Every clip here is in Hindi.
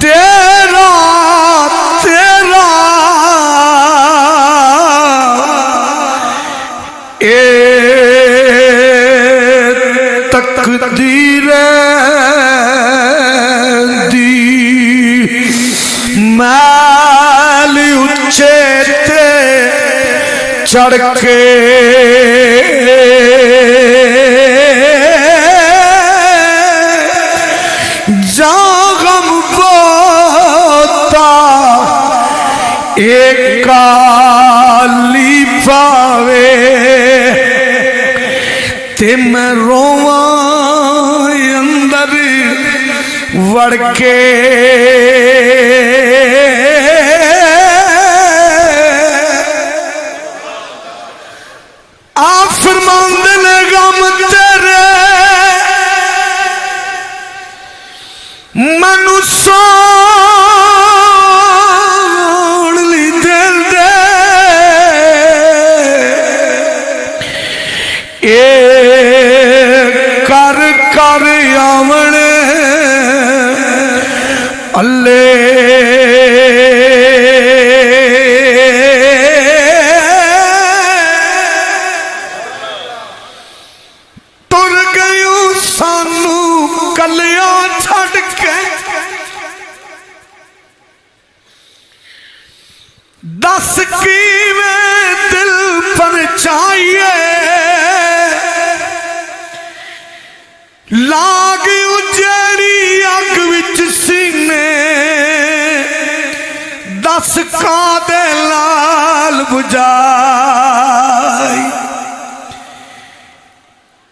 डेरा तेरा ए तकदीर दी मैल उच्चे ते चढ़ के जागम बोता एक काली पावे ते मैं रोवा अंदर वड़ के आप फरमांदे ने गम तेरे मनु सोण ली दिल दे ए कर कर आवन अल्ले तुर गयू सानू कलिया छड़ के दस किवें दिल पर चाहिए लाग उजेड़ी अग विच सीने दस कादे लाल बुझाई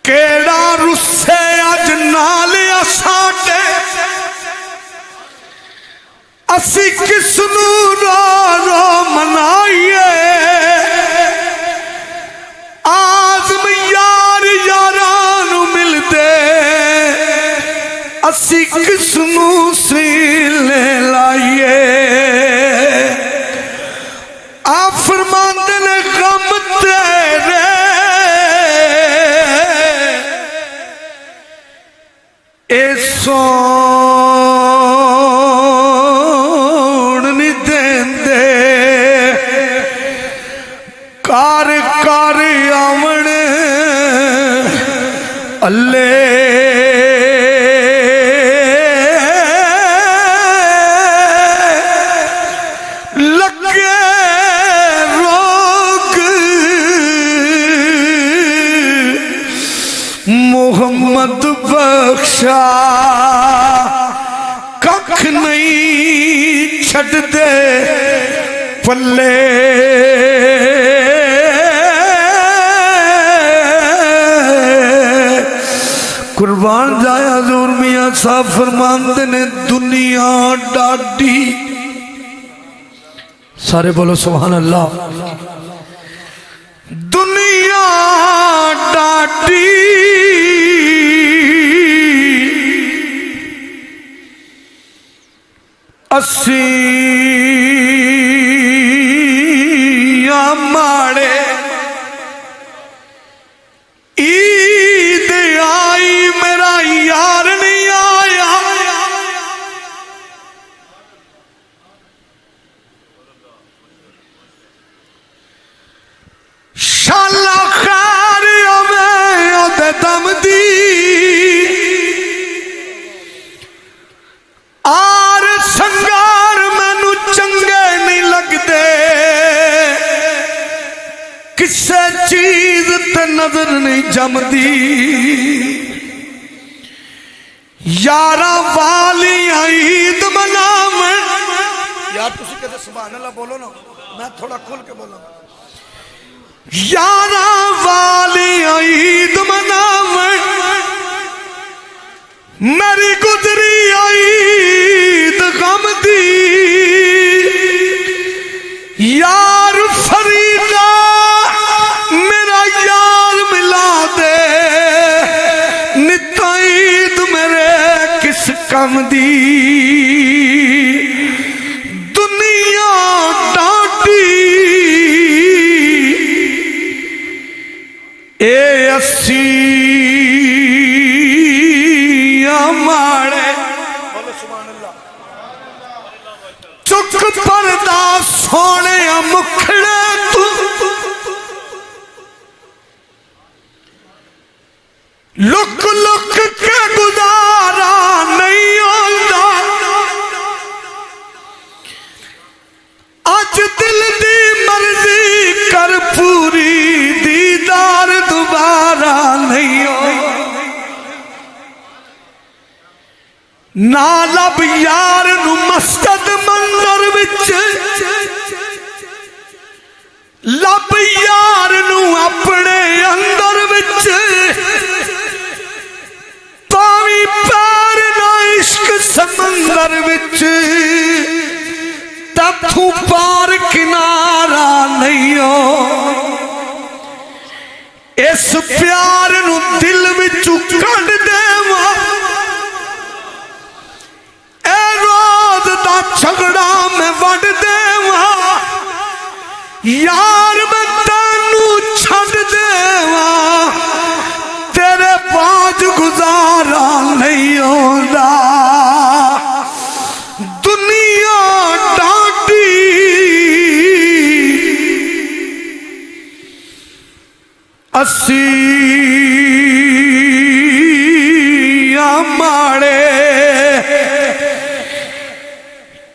केड़ा रुस्से अज नाल साडे असी किसनू रो रो मनाइए आज़म यार यारानू मिलदे असी किसनू सीने लाइए आप फरमांदे ने गम तेरे ए सोण नहीं देंदे कार कार आवन अल्ले लगे रोग मोहम्मद बख्शा कख नहीं छड़ दे पल्ले कुर्बान जाया हजूर मियां साहब फरमाते ने दुनिया डाडी सारे बोलो सुभान अल्लाह दुनिया डाडी असी माड़े ईद आई मेरा यार नहीं आया शाला खैर ओदे दम दी आर संगार मैनू चंगे नहीं लगदे किसे चीज ते नजर नहीं जमदी यारा वाली ईद मनावन यार तुसी कहते सुभान अल्लाह बोलो ना मैं थोड़ा खुल के बोलूं यारा वाली ईद मनावन मेरी गुजरी ईद गम दी यार फरीदा मेरा यार मिला दे नित ईद मेरे किस कम दी दुनिया डाटी ए अस्सी माड़े बोलो चुक परदा सोने मुखड़े तू लुक लुक के गुजारा नहीं होता अज दिल दी मर्जी कर पूरी दीदार दोबारा नहीं हो ना लब यार नू मस्जिद मंदिर विच लब यार नू अपने अंदर विच पावी पैर ना इश्क समंदर विच तू पार किनारा नहीं हो इस प्यार नू दिल विचों कढ देवा ए रोज दा झगड़ा मैं वड देवा यार मैं तेनू छड़ देवा तेरे बाज गुजारा नहीं होता दुनिया असी माड़े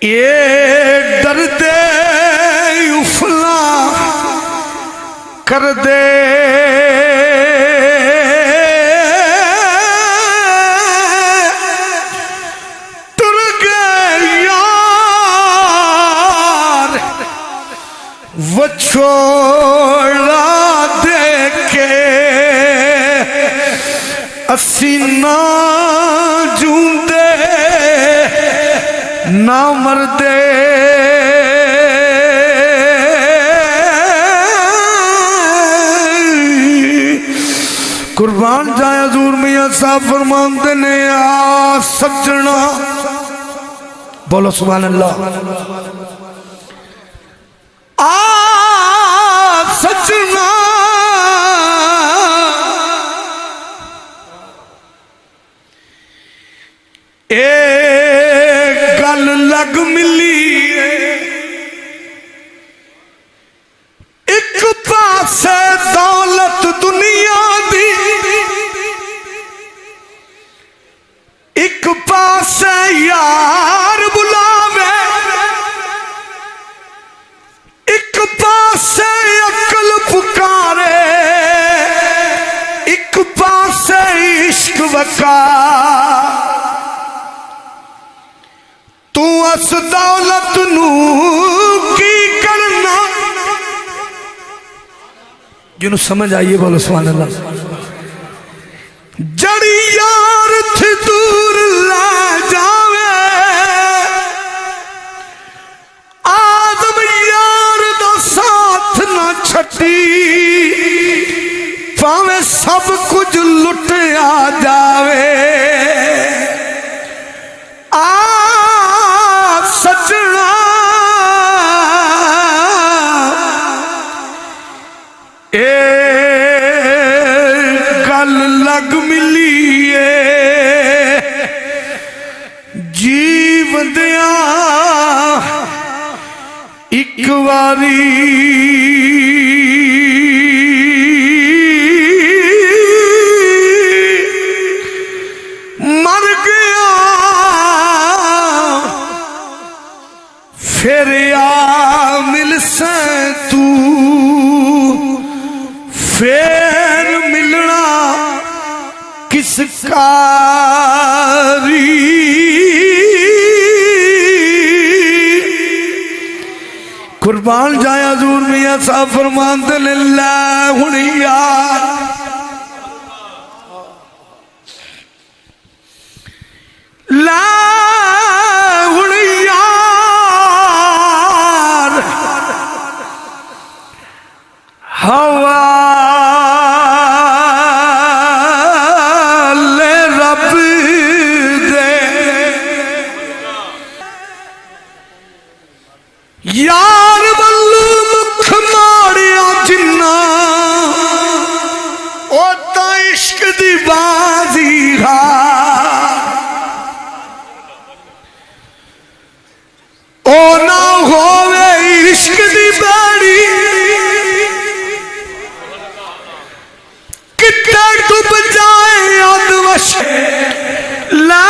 ये डरदे उफला कर दे टुर गए यार वो छोड़ा असी ना जूंदे ना मरदे कुर्बान जाए हजूर मियां साहब फरमाते ने आ सजना बोलो सुभान अल्लाह आ सजना एक गल लग मिली एक पासे दौलत दुनिया दी एक पासे यार बुलावे एक पासे अकल पुकारे एक पासे इश्क वका तू अस दौलत नू की करना जिन्हों समझ आइए बोलो सुभान अल्लाह जड़ी यार थी दूर ला जावे आदम यार दा साथ ना छटी भावे सब कुछ लुटिया जावे सजना गल लग मिली जीवदिया एक बारी मर गया फिर आ मिल से तू फिर मिलना किस कारी कुर्बान जाया हजूर मियां साहब फरमाते ने लै हुण यार ला हवा ले रब दे यार बल्लू मुख माड़िया जिन्ना ओ ता इश्क दी बाजी हा ओ ना इश्क दी बाड़ी कितना डूब जाए अदवश ला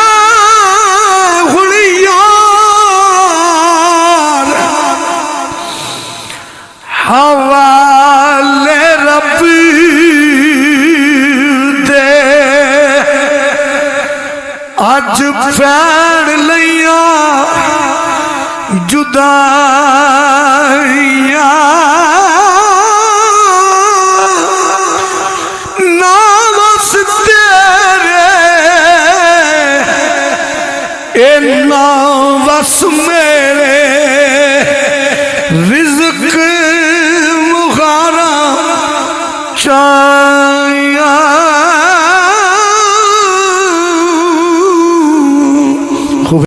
यार हवाले रब दे अज पैण लिया जुदाइया ना बस तेरे ए ना बस मेरे